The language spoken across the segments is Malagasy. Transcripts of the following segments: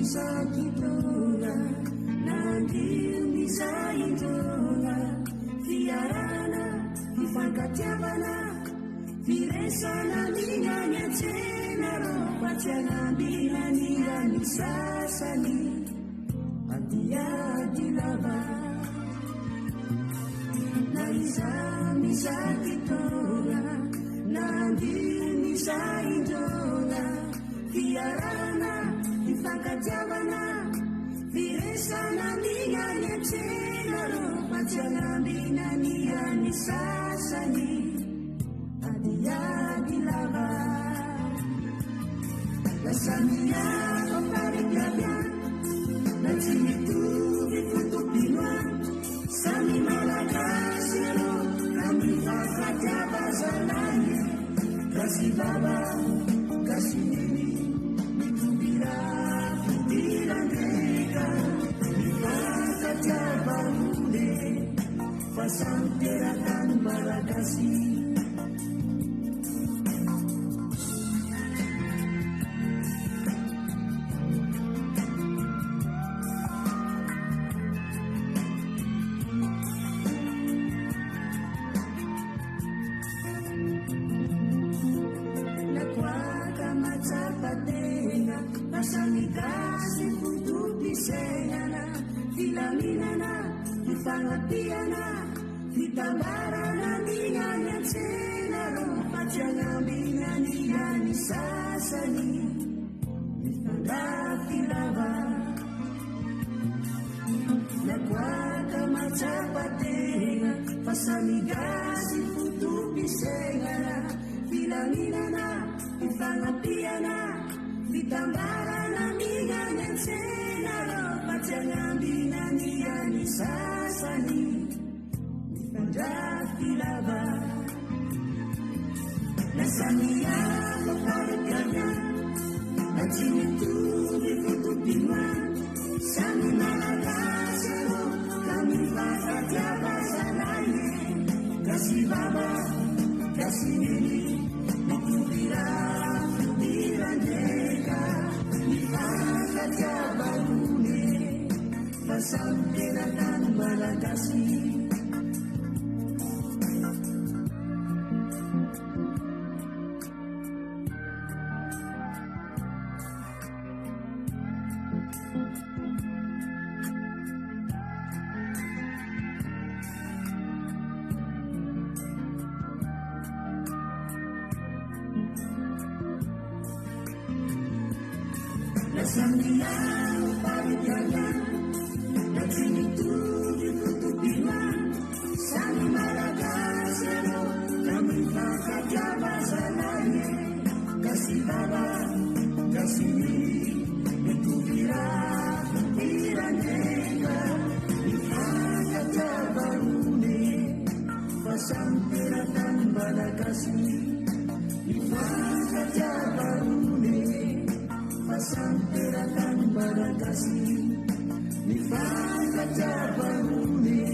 Sakitola nandio mizaindrola fiarana mifankatiavana firesana mignany atsena ro fatsianambinanirany sasany adiady lava na iza misakitola nandio mizaindrola fiarana mifankatiavana firesana mignany atsena ro fatsianambinanirany sasany adiady lava lasamiako parikavia na tsy mitovy fotopinoa samy malagasy ro na mifankatiava zanany gasy baba gasy neny mitobira fitirandreka mifankatiavanole fa samy teratany malagasy Samigasy fotopisenana filaminana fifanatiana fitambarana mignany atsena ro fatsianambinanirany sasany mifandafilava nakoaka matsapatena fa samigasy fotopisenana filaminana fifanatiana fitambarana mignany atsena ro fatsianambinanirany sasany mifandrafilava na samiako parikavia na tsy mitovy fotopinoa samy malagasy ro ka mifankatiava zanany gasy baba gasy neny mitobira fitirandreka mifankatiavanole fa samy teratany malagasy Samiao parikavia na tsy mitovy fotopinoa samy malagasy ro ka mifankatiava zanany gasy baba gasy neny mitobira fitirandreka mifankatiavanole fa samy teratany malagasy mifankatiavanole samy teratany malagasy mifankatiavanole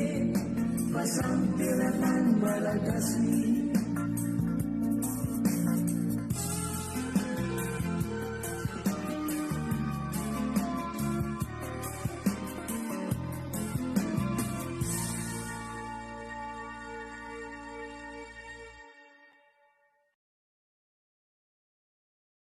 fa samy teratany malagasy